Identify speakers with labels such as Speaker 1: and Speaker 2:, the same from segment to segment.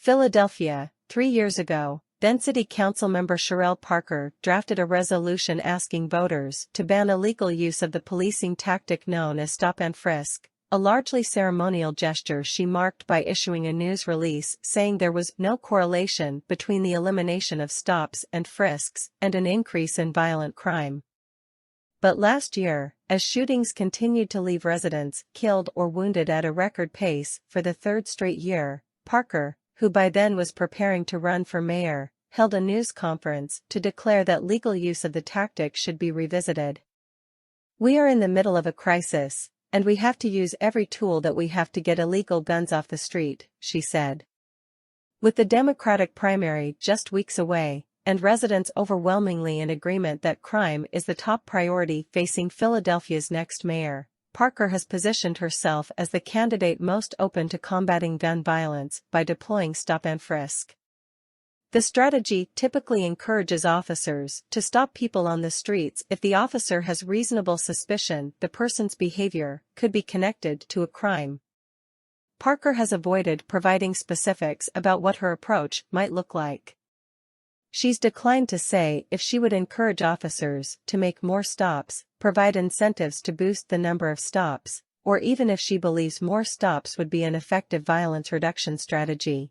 Speaker 1: Philadelphia, 3 years ago, then City Councilmember Cherelle Parker drafted a resolution asking voters to ban illegal use of the policing tactic known as stop-and-frisk, a largely ceremonial gesture she marked by issuing a news release saying there was no correlation between the elimination of stops and frisks and an increase in violent crime. But last year, as shootings continued to leave residents killed or wounded at a record pace for the third straight year, Parker, who by then was preparing to run for mayor, held a news conference to declare that legal use of the tactic should be revisited. "We are in the middle of a crisis, and we have to use every tool that we have to get illegal guns off the street," she said. With the Democratic primary just weeks away, and residents overwhelmingly in agreement that crime is the top priority facing Philadelphia's next mayor, Parker has positioned herself as the candidate most open to combating gun violence by deploying stop-and-frisk. The strategy typically encourages officers to stop people on the streets if the officer has reasonable suspicion the person's behavior could be connected to a crime. Parker has avoided providing specifics about what her approach might look like. She's declined to say if she would encourage officers to make more stops, provide incentives to boost the number of stops, or even if she believes more stops would be an effective violence reduction strategy.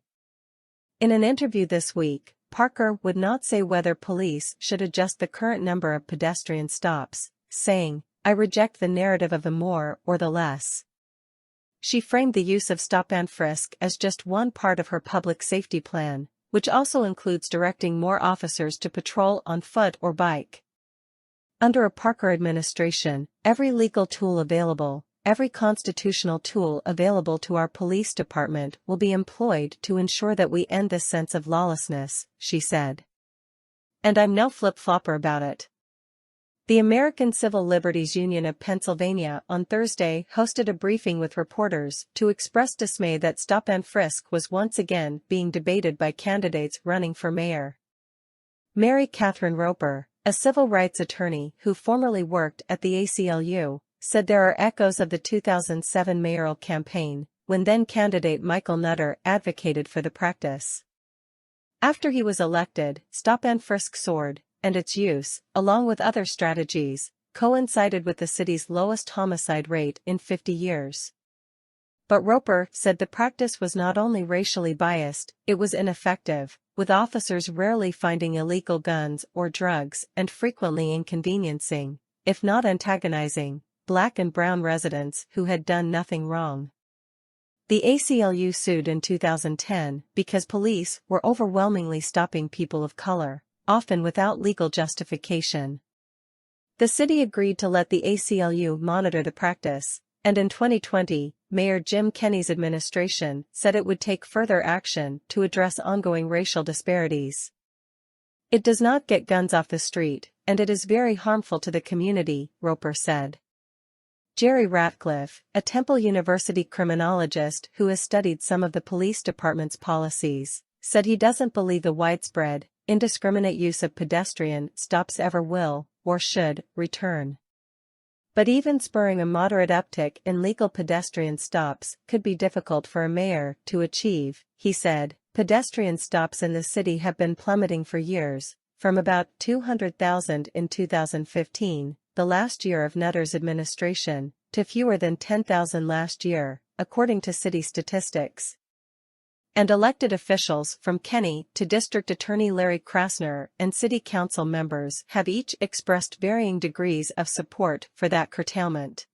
Speaker 1: In an interview this week, Parker would not say whether police should adjust the current number of pedestrian stops, saying, "I reject the narrative of the more or the less." She framed the use of stop-and-frisk as just one part of her public safety plan, which also includes directing more officers to patrol on foot or bike. Under a Parker administration, every legal tool available, every constitutional tool available to our police department will be employed to ensure that we end this sense of lawlessness, she said. "And I'm no flip-flopper about it." The American Civil Liberties Union of Pennsylvania on Thursday hosted a briefing with reporters to express dismay that stop-and-frisk was once again being debated by candidates running for mayor. Mary Catherine Roper, a civil rights attorney who formerly worked at the ACLU, said there are echoes of the 2007 mayoral campaign, when then-candidate Michael Nutter advocated for the practice. After he was elected, stop-and-frisk soared, and its use, along with other strategies, coincided with the city's lowest homicide rate in 50 years. But Roper said the practice was not only racially biased, it was ineffective, with officers rarely finding illegal guns or drugs and frequently inconveniencing, if not antagonizing, Black and brown residents who had done nothing wrong. The ACLU sued in 2010 because police were overwhelmingly stopping people of color, often without legal justification. The city agreed to let the ACLU monitor the practice, and in 2020, Mayor Jim Kenney's administration said it would take further action to address ongoing racial disparities. "It does not get guns off the street, and it is very harmful to the community," Roper said. Jerry Ratcliffe, a Temple University criminologist who has studied some of the police department's policies, said he doesn't believe the widespread, indiscriminate use of pedestrian stops ever will, or should, return. But even spurring a moderate uptick in legal pedestrian stops could be difficult for a mayor to achieve, he said. Pedestrian stops in the city have been plummeting for years, from about 200,000 in 2015, the last year of Nutter's administration, to fewer than 10,000 last year, according to city statistics. And elected officials from Kenney to District Attorney Larry Krasner and City Council members have each expressed varying degrees of support for that curtailment.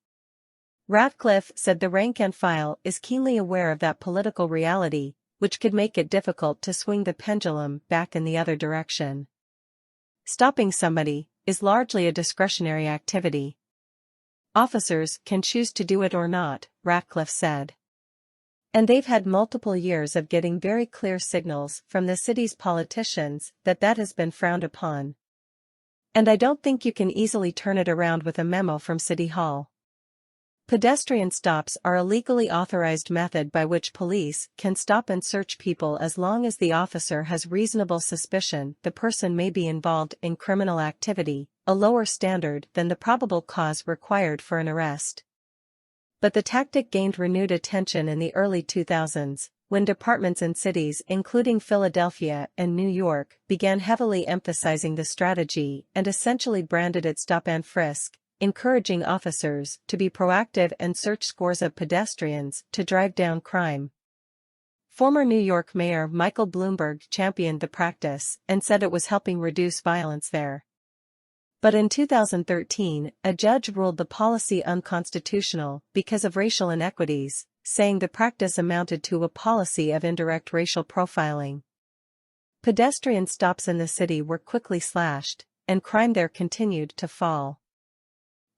Speaker 1: Ratcliffe said the rank and file is keenly aware of that political reality, which could make it difficult to swing the pendulum back in the other direction. Stopping somebody is largely a discretionary activity. Officers can choose to do it or not, Ratcliffe said. And they've had multiple years of getting very clear signals from the city's politicians that that has been frowned upon. And I don't think you can easily turn it around with a memo from City Hall. Pedestrian stops are a legally authorized method by which police can stop and search people as long as the officer has reasonable suspicion the person may be involved in criminal activity, a lower standard than the probable cause required for an arrest. But the tactic gained renewed attention in the early 2000s, when departments in cities including Philadelphia and New York began heavily emphasizing the strategy and essentially branded it stop-and-frisk, encouraging officers to be proactive and search scores of pedestrians to drive down crime. Former New York Mayor Michael Bloomberg championed the practice and said it was helping reduce violence there. But in 2013, a judge ruled the policy unconstitutional because of racial inequities, saying the practice amounted to a policy of indirect racial profiling. Pedestrian stops in the city were quickly slashed, and crime there continued to fall.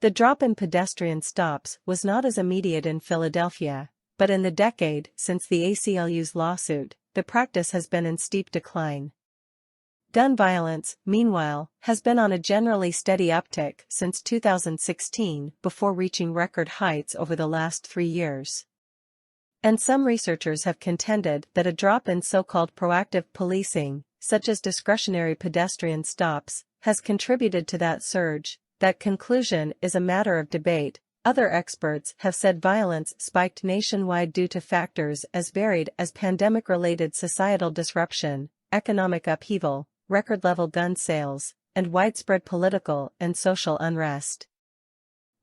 Speaker 1: The drop in pedestrian stops was not as immediate in Philadelphia, but in the decade since the ACLU's lawsuit, the practice has been in steep decline. Gun violence, meanwhile, has been on a generally steady uptick since 2016 before reaching record heights over the last 3 years. And some researchers have contended that a drop in so-called proactive policing, such as discretionary pedestrian stops, has contributed to that surge. That conclusion is a matter of debate. Other experts have said violence spiked nationwide due to factors as varied as pandemic-related societal disruption, economic upheaval, record-level gun sales, and widespread political and social unrest.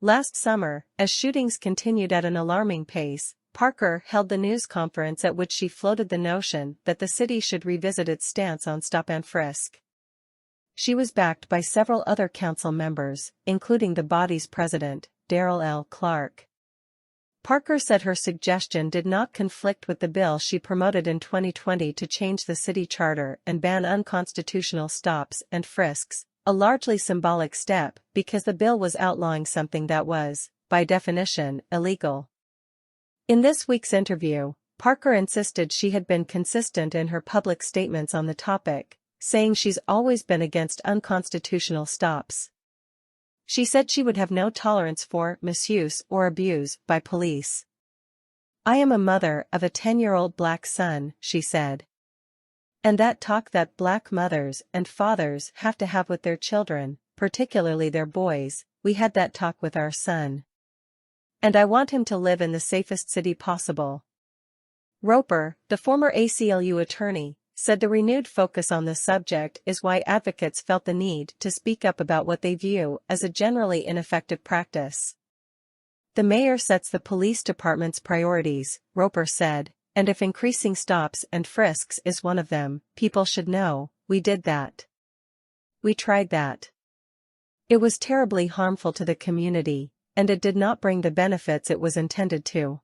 Speaker 1: Last summer, as shootings continued at an alarming pace, Parker held the news conference at which she floated the notion that the city should revisit its stance on stop-and-frisk. She was backed by several other council members, including the body's president, Darrell L. Clarke. Parker said her suggestion did not conflict with the bill she promoted in 2020 to change the city charter and ban unconstitutional stops and frisks, a largely symbolic step because the bill was outlawing something that was, by definition, illegal. In this week's interview, Parker insisted she had been consistent in her public statements on the topic, saying she's always been against unconstitutional stops. She said she would have no tolerance for misuse or abuse by police. "I am a mother of a 10-year-old black son," she said. "And that talk that black mothers and fathers have to have with their children, particularly their boys, we had that talk with our son. And I want him to live in the safest city possible." Roper, the former ACLU attorney, said the renewed focus on this subject is why advocates felt the need to speak up about what they view as a generally ineffective practice. "The mayor sets the police department's priorities," Roper said, "and if increasing stops and frisks is one of them, people should know, we did that. We tried that. It was terribly harmful to the community, and it did not bring the benefits it was intended to."